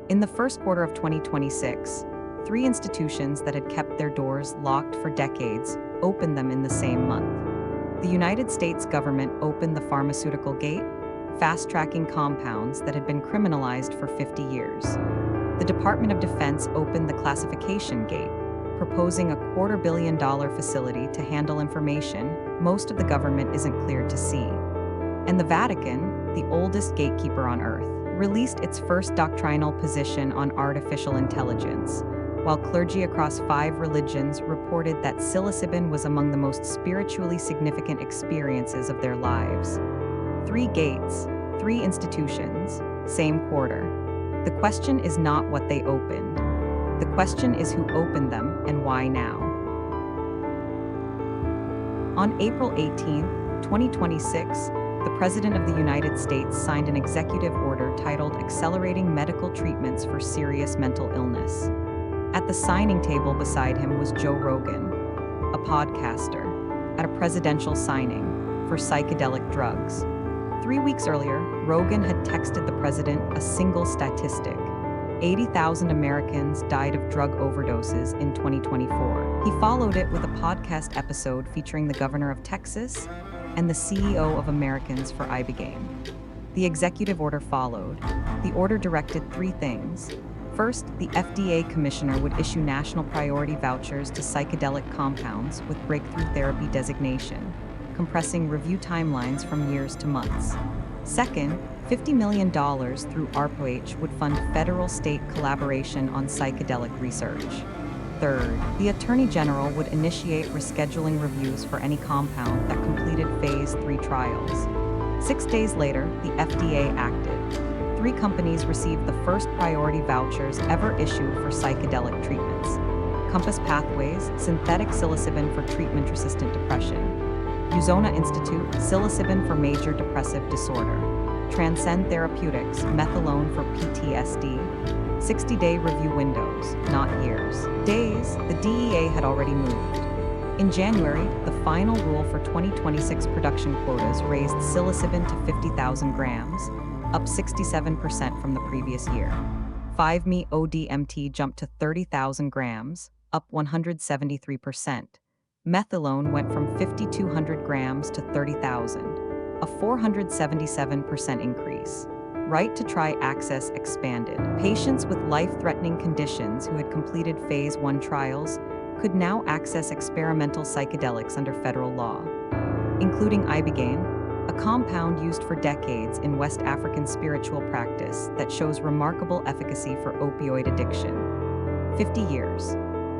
In the first quarter of 2026, three institutions that had kept their doors locked for decades opened them in the same month. The United States government opened the pharmaceutical gate, fast-tracking compounds that had been criminalized for 50 years. The Department of Defense opened the classification gate, proposing a $250 million facility to handle information most of the government isn't cleared to see. And the Vatican, the oldest gatekeeper on Earth, released its first doctrinal position on artificial intelligence, while clergy across 5 religions reported that psilocybin was among the most spiritually significant experiences of their lives. 3 gates, 3 institutions, same quarter. The question is not what they opened. The question is who opened them and why now. On April 18, 2026, the President of the United States signed an executive order titled Accelerating Medical Treatments for Serious Mental Illness. At the signing table beside him was Joe Rogan, a podcaster, at a presidential signing for psychedelic drugs. 3 weeks earlier, Rogan had texted the president a single statistic: 80,000 Americans died of drug overdoses in 2024. He followed it with a podcast episode featuring the governor of Texas and the CEO of Americans for Ibogaine. The executive order followed. The order directed 3 things. First, the FDA commissioner would issue national priority vouchers to psychedelic compounds with breakthrough therapy designation, compressing review timelines from years to months. Second, $50 million through ARPA-H would fund federal-state collaboration on psychedelic research. Third, the Attorney General would initiate rescheduling reviews for any compound that completed Phase 3 trials. 6 days later, the FDA acted. 3 companies received the first priority vouchers ever issued for psychedelic treatments: Compass Pathways, synthetic psilocybin for treatment-resistant depression; Uzona Institute, psilocybin for major depressive disorder; Transcend Therapeutics, methadone for PTSD. 60-day review windows, not years. Days, the DEA had already moved. In January, the final rule for 2026 production quotas raised psilocybin to 50,000 grams, up 67% from the previous year. 5-MeO-DMT jumped to 30,000 grams, up 173%. Methadone went from 5,200 grams to 30,000, a 477% increase. Right to try access expanded. Patients with life-threatening conditions who had completed Phase 1 trials could now access experimental psychedelics under federal law, including Ibogaine, a compound used for decades in West African spiritual practice that shows remarkable efficacy for opioid addiction. 50 years.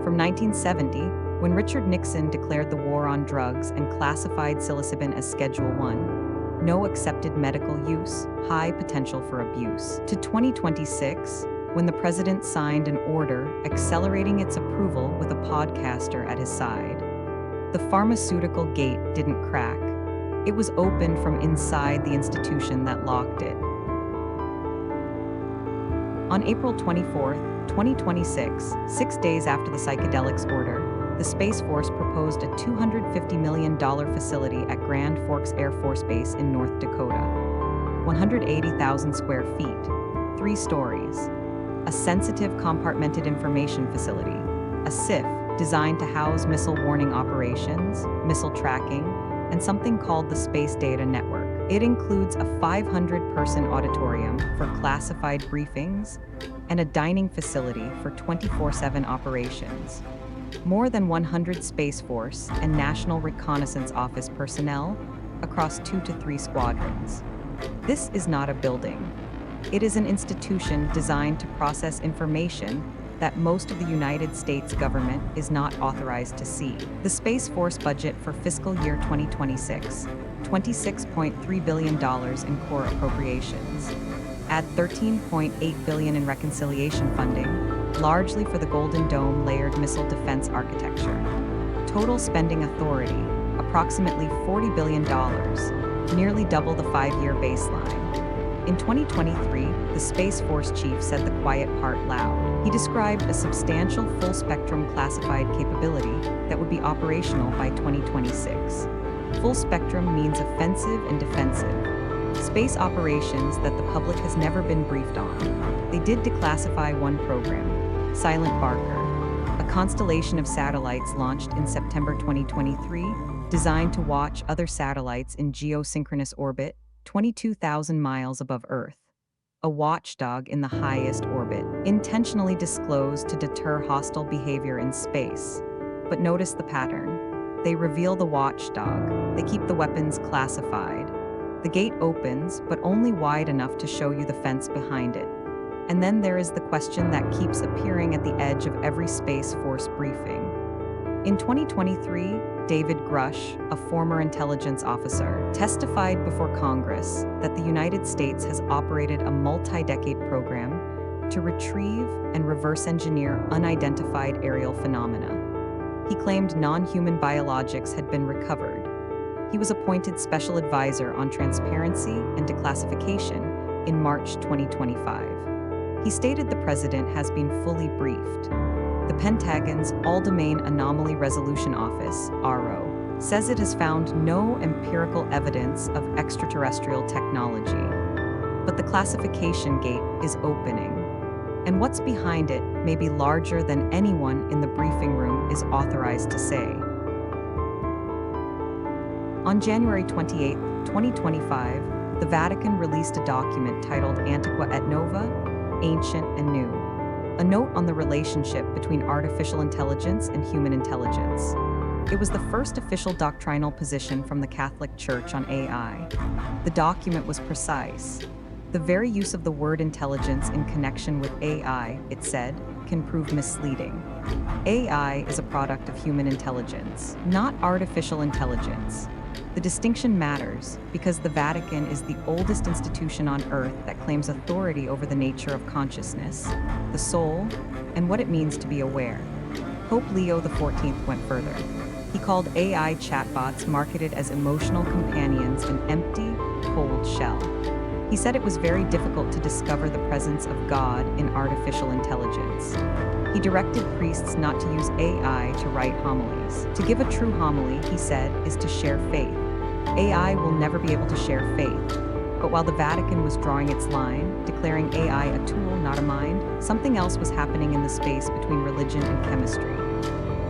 From 1970, when Richard Nixon declared the war on drugs and classified psilocybin as Schedule 1, no accepted medical use, high potential for abuse, to 2026, when the president signed an order accelerating its approval with a podcaster at his side. The pharmaceutical gate didn't crack. It was opened from inside the institution that locked it. On April 24, 2026, 6 days after the psychedelics order, the Space Force proposed a $250 million facility at Grand Forks Air Force Base in North Dakota. 180,000 square feet, 3 stories. A sensitive compartmented information facility, a SIF, designed to house missile warning operations, missile tracking, and something called the Space Data Network. It includes a 500-person auditorium for classified briefings and a dining facility for 24/7 operations. More than 100 Space Force and National Reconnaissance Office personnel across 2 to 3 squadrons. This is not a building. It is an institution designed to process information that most of the United States government is not authorized to see. The Space Force budget for fiscal year 2026, $26.3 billion in core appropriations. Add $13.8 billion in reconciliation funding, largely for the Golden Dome layered missile defense architecture. Total spending authority, approximately $40 billion, nearly double the 5-year baseline. In 2023, the Space Force chief said the quiet part loud. He described a substantial full-spectrum classified capability that would be operational by 2026. Full spectrum means offensive and defensive. space operations that the public has never been briefed on. They did declassify one program, Silent Barker, a constellation of satellites launched in September 2023, designed to watch other satellites in geosynchronous orbit 22,000 miles above Earth. A watchdog in the highest orbit, intentionally disclosed to deter hostile behavior in space. But notice the pattern. They reveal the watchdog. They keep the weapons classified. The gate opens, but only wide enough to show you the fence behind it. And then there is the question that keeps appearing at the edge of every Space Force briefing. In 2023, David Grush, a former intelligence officer, testified before Congress that the United States has operated a multi-decade program to retrieve and reverse engineer unidentified aerial phenomena. He claimed non-human biologics had been recovered. He was appointed Special Advisor on Transparency and Declassification in March 2025. He stated the president has been fully briefed. The Pentagon's All-Domain Anomaly Resolution Office, ARO, says it has found no empirical evidence of extraterrestrial technology. But the classification gate is opening. And what's behind it may be larger than anyone in the briefing room is authorized to say. On January 28, 2025, the Vatican released a document titled Antiqua et Nova, Ancient and New, a note on the relationship between artificial intelligence and human intelligence. It was the first official doctrinal position from the Catholic Church on AI. The document was precise. The very use of the word intelligence in connection with AI, it said, can prove misleading. AI is a product of human intelligence, not artificial intelligence. The distinction matters because the Vatican is the oldest institution on Earth that claims authority over the nature of consciousness, the soul, and what it means to be aware. Pope Leo XIV went further. He called AI chatbots marketed as emotional companions an empty, cold shell. He said it was very difficult to discover the presence of God in artificial intelligence. He directed priests not to use AI to write homilies. To give a true homily, he said, is to share faith. AI will never be able to share faith. But while the Vatican was drawing its line, declaring AI a tool, not a mind, something else was happening in the space between religion and chemistry.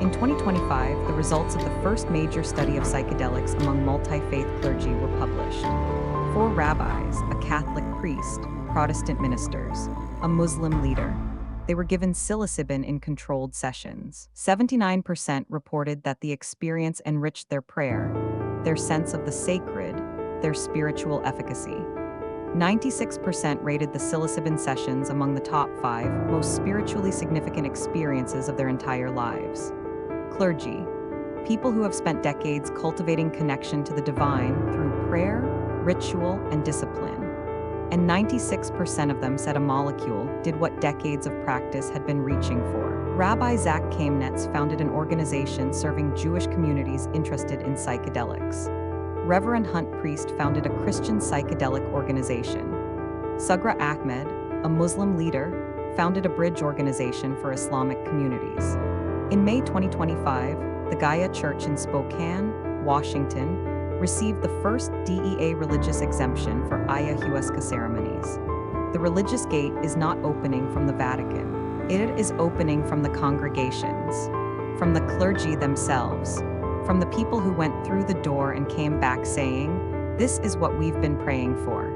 In 2025, the results of the first major study of psychedelics among multi-faith clergy were published. 4 rabbis, a Catholic priest, Protestant ministers, a Muslim leader. They were given psilocybin in controlled sessions. 79% reported that the experience enriched their prayer, their sense of the sacred, their spiritual efficacy. 96% rated the psilocybin sessions among the top 5 most spiritually significant experiences of their entire lives. Clergy, people who have spent decades cultivating connection to the divine through prayer, ritual, and discipline. And 96% of them said a molecule did what decades of practice had been reaching for. Rabbi Zach Kamenetz founded an organization serving Jewish communities interested in psychedelics. Reverend Hunt Priest founded a Christian psychedelic organization. Sugra Ahmed, a Muslim leader, founded a bridge organization for Islamic communities. In May 2025, the Gaia Church in Spokane, Washington, received the first DEA religious exemption for ayahuasca ceremonies. The religious gate is not opening from the Vatican. It is opening from the congregations, from the clergy themselves, from the people who went through the door and came back saying, "This is what we've been praying for."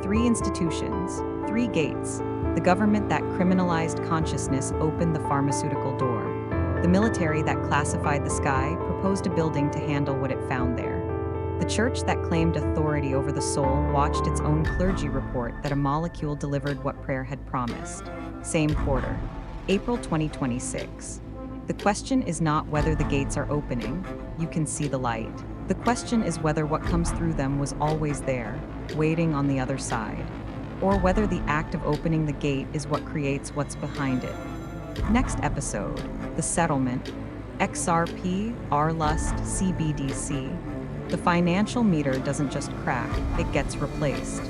3 institutions, 3 gates. The government that criminalized consciousness opened the pharmaceutical door. The military that classified the sky proposed a building to handle what it found there. The church that claimed authority over the soul watched its own clergy report that a molecule delivered what prayer had promised. Same quarter, April 2026. The question is not whether the gates are opening, you can see the light. The question is whether what comes through them was always there, waiting on the other side, or whether the act of opening the gate is what creates what's behind it. Next episode, the settlement, XRP, RLust, CBDC. The financial meter doesn't just crack, it gets replaced.